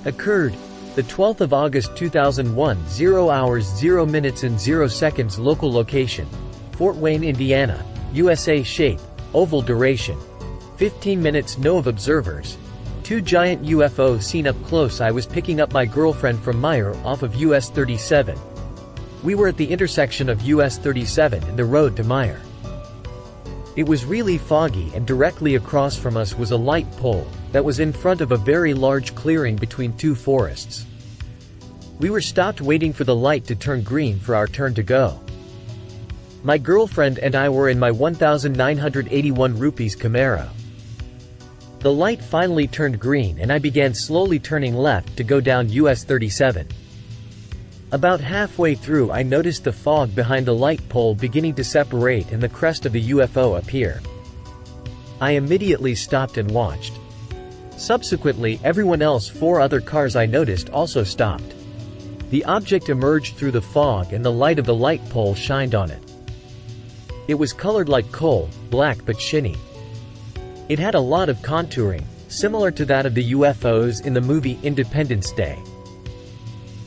Occurred the 12th of August 2001, 0 hours 0 minutes and 0 seconds. Local location: Fort Wayne, Indiana, USA. Shape: oval. Duration: 15 minutes. No of observers. 2 giant UFO seen up close. I was picking up my girlfriend from Meyer off of US 37. We were at the intersection of US 37 and the road to Meyer. It was really foggy, and directly across from us was a light pole that was in front of a very large clearing between 2 forests. We were stopped waiting for the light to turn green for our turn to go. My girlfriend and I were in my 1981 rupees Camaro. The light finally turned green and I began slowly turning left to go down US 37. About halfway through, I noticed the fog behind the light pole beginning to separate and the crest of the UFO appear. I immediately stopped and watched. Subsequently, everyone else, 4 other cars I noticed, also stopped. The object emerged through the fog and the light of the light pole shined on it. It was colored like coal, black but shiny. It had a lot of contouring, similar to that of the UFOs in the movie Independence Day.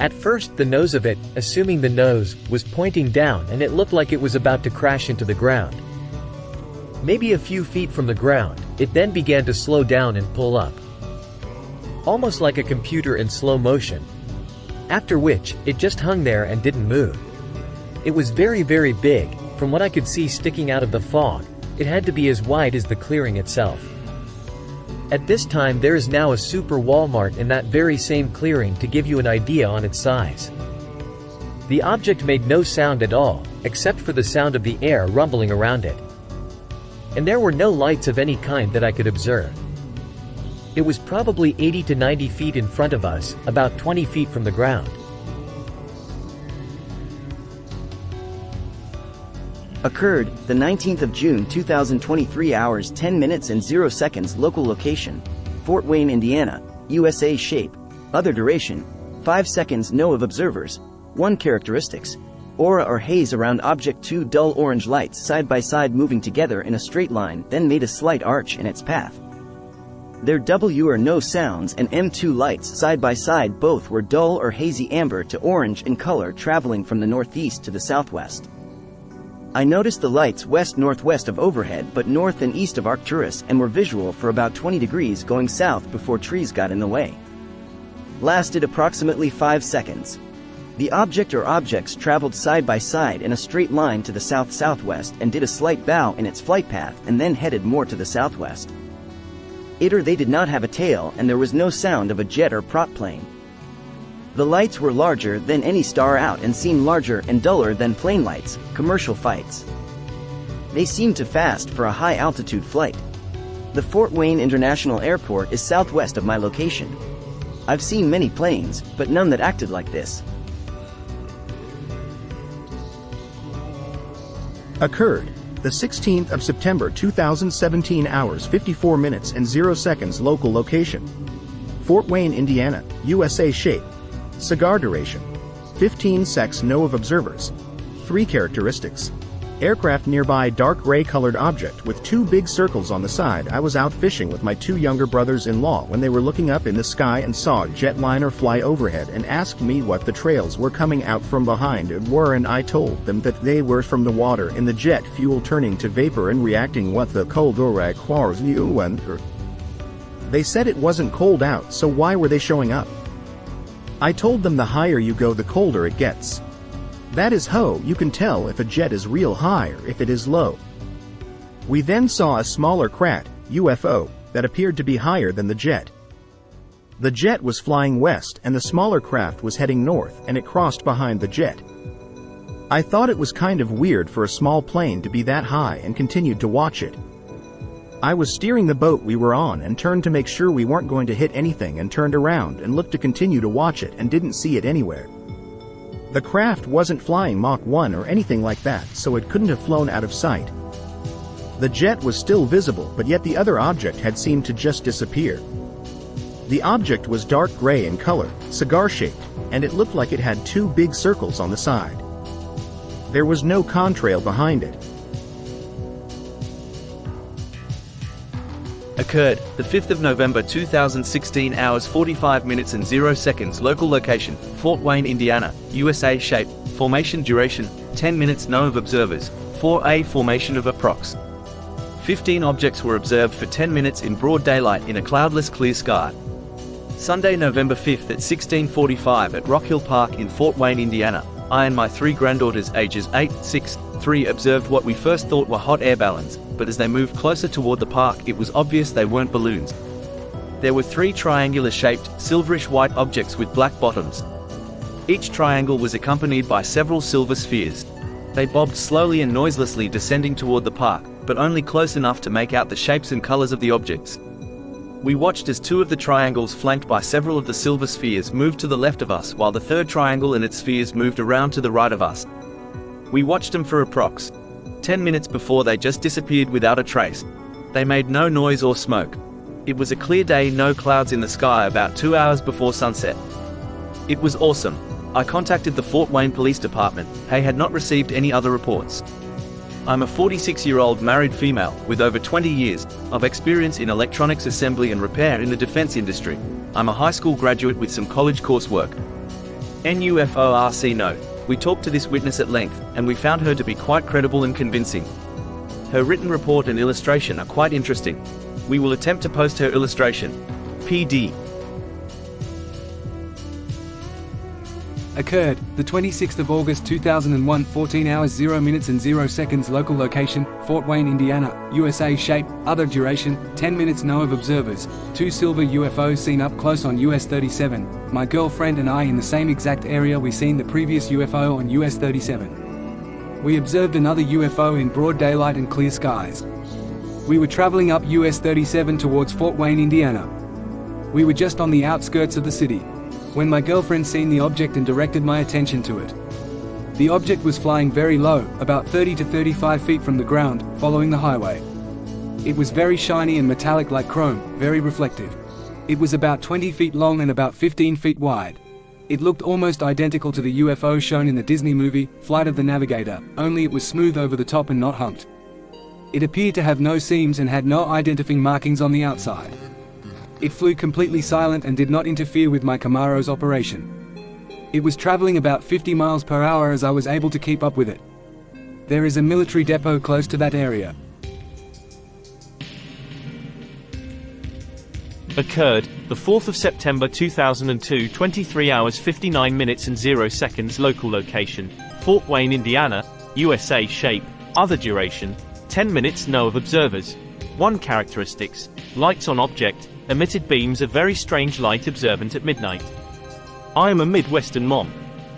At first, the nose of it, assuming the nose, was pointing down and it looked like it was about to crash into the ground. Maybe a few feet from the ground, it then began to slow down and pull up. Almost like a computer in slow motion. After which, it just hung there and didn't move. It was very, very big. From what I could see sticking out of the fog, it had to be as wide as the clearing itself. At this time, there is now a super Walmart in that very same clearing, to give you an idea on its size. The object made no sound at all, except for the sound of the air rumbling around it. And there were no lights of any kind that I could observe. It was probably 80 to 90 feet in front of us, about 20 feet from the ground. Occurred the 19th of June 2023, hours 10 minutes and 0 seconds. Local location: Fort Wayne, Indiana, USA. Shape: other. Duration: 5 seconds. No of observers. 1 characteristics: aura or haze around object. 2 dull orange lights side by side moving together in a straight line, then made a slight arch in its path. There were no sounds, and M2 lights side by side, both were dull or hazy amber to orange in color, traveling from the northeast to the southwest. I noticed the lights west-northwest of overhead but north and east of Arcturus, and were visual for about 20 degrees going south before trees got in the way. Lasted approximately 5 seconds. The object or objects traveled side by side in a straight line to the south-southwest and did a slight bow in its flight path and then headed more to the southwest. It or they did not have a tail, and there was no sound of a jet or prop plane. The lights were larger than any star out and seemed larger and duller than plane lights, commercial flights. They seemed too fast for a high-altitude flight. The Fort Wayne International Airport is southwest of my location. I've seen many planes, but none that acted like this. Occurred the 16th of September 2017, hours 54 minutes and 0 seconds. Local location: Fort Wayne, Indiana, USA. Shape: cigar. Duration: 15 secs. No of observers. 3 characteristics: aircraft nearby, dark gray colored object with 2 big circles on the side. I was out fishing with my 2 younger brothers-in-law when they were looking up in the sky and saw a jetliner fly overhead and asked me what the trails were coming out from behind it were, and I told them that they were from the water in the jet fuel turning to vapor and reacting with the cold or requires you and her. They said it wasn't cold out, so why were they showing up? I told them the higher you go the colder it gets. That is how you can tell if a jet is real high or if it is low. We then saw a smaller craft, UFO, that appeared to be higher than the jet. The jet was flying west and the smaller craft was heading north, and it crossed behind the jet. I thought it was kind of weird for a small plane to be that high and continued to watch it. I was steering the boat we were on and turned to make sure we weren't going to hit anything, and turned around and looked to continue to watch it and didn't see it anywhere. The craft wasn't flying Mach 1 or anything like that, so it couldn't have flown out of sight. The jet was still visible, but yet the other object had seemed to just disappear. The object was dark gray in color, cigar-shaped, and it looked like it had two big circles on the side. There was no contrail behind it. Occurred the 5th of November 2016, hours 45 minutes and 0 seconds. Local location, Fort Wayne, Indiana, USA. Shape, formation, duration, 10 minutes. Know of observers, 4A. Formation of approx. 15 objects were observed for 10 minutes in broad daylight in a cloudless, clear sky. Sunday, November 5th at 16:45 at Rock Hill Park in Fort Wayne, Indiana. I and my 3 granddaughters, ages 8, 6, 3, observed what we first thought were hot air balloons, but as they moved closer toward the park, it was obvious they weren't balloons. There were 3 triangular-shaped, silverish-white objects with black bottoms. Each triangle was accompanied by several silver spheres. They bobbed slowly and noiselessly, descending toward the park, but only close enough to make out the shapes and colors of the objects. We watched as 2 of the triangles, flanked by several of the silver spheres, moved to the left of us, while the 3rd triangle and its spheres moved around to the right of us. We watched them for approx. 10 minutes before they just disappeared without a trace. They made no noise or smoke. It was a clear day, no clouds in the sky, about 2 hours before sunset. It was awesome. I contacted the Fort Wayne Police Department. They had not received any other reports. I'm a 46-year-old married female with over 20 years of experience in electronics assembly and repair in the defense industry. I'm a high school graduate with some college coursework. NUFORC note. We talked to this witness at length, and we found her to be quite credible and convincing. Her written report and illustration are quite interesting. We will attempt to post her illustration. PD. Occurred the 26th of August 2001, 14 hours 0 minutes and 0 seconds. Local location, Fort Wayne, Indiana, USA. Shape, other duration, 10 minutes. Know of observers, 2 silver UFOs seen up close on US 37. My girlfriend and I in the same exact area we seen the previous UFO on US 37. We observed another UFO in broad daylight and clear skies. We were traveling up US 37 towards Fort Wayne, Indiana. We were just on the outskirts of the city when my girlfriend seen the object and directed my attention to it. The object was flying very low, about 30 to 35 feet from the ground, following the highway. It was very shiny and metallic like chrome, very reflective. It was about 20 feet long and about 15 feet wide. It looked almost identical to the UFO shown in the Disney movie, Flight of the Navigator, only it was smooth over the top and not humped. It appeared to have no seams and had no identifying markings on the outside. It flew completely silent and did not interfere with my Camaro's operation. It was traveling about 50 miles per hour as I was able to keep up with it. There is a military depot close to that area. Occurred the 4th of September 2002, 23 hours 59 minutes and 0 seconds. Local location, Fort Wayne, Indiana, USA. Shape, other duration, 10 minutes. Know of observers, 1 characteristics, lights on object, emitted beams of very strange light observant at midnight. I am a Midwestern mom.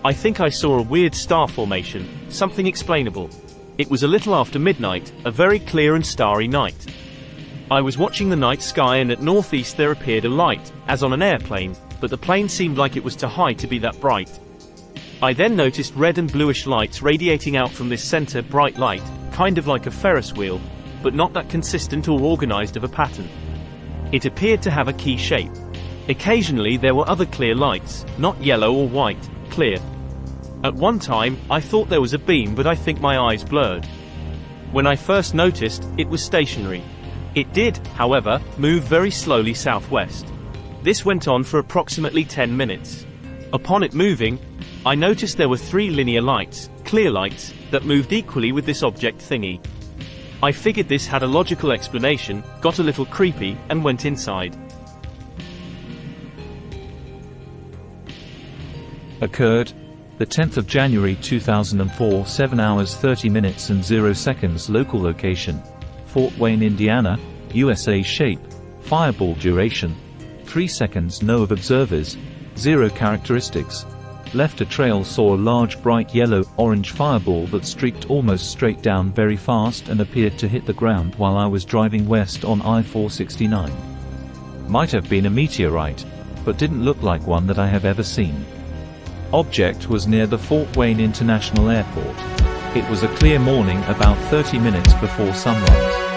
I think I saw a weird star formation, something explainable. It was a little after midnight, a very clear and starry night. I was watching the night sky and at northeast there appeared a light, as on an airplane, but the plane seemed like it was too high to be that bright. I then noticed red and bluish lights radiating out from this center bright light, kind of like a Ferris wheel, but not that consistent or organized of a pattern. It appeared to have a key shape. Occasionally there were other clear lights, not yellow or white, clear. At one time, I thought there was a beam, but I think my eyes blurred. When I first noticed, it was stationary. It did, however, move very slowly southwest. This went on for approximately 10 minutes. Upon it moving, I noticed there were 3 linear lights, clear lights, that moved equally with this object thingy. I figured this had a logical explanation, got a little creepy, and went inside. Occurred the 10th of January 2004, 7 hours 30 minutes and 0 seconds. Local location, Fort Wayne, Indiana, USA. Shape, fireball duration, 3 seconds. Know of observers, 0 characteristics. Left a trail, saw a large bright yellow-orange fireball that streaked almost straight down very fast and appeared to hit the ground while I was driving west on I-469. Might have been a meteorite, but didn't look like one that I have ever seen. Object was near the Fort Wayne International Airport. It was a clear morning about 30 minutes before sunrise.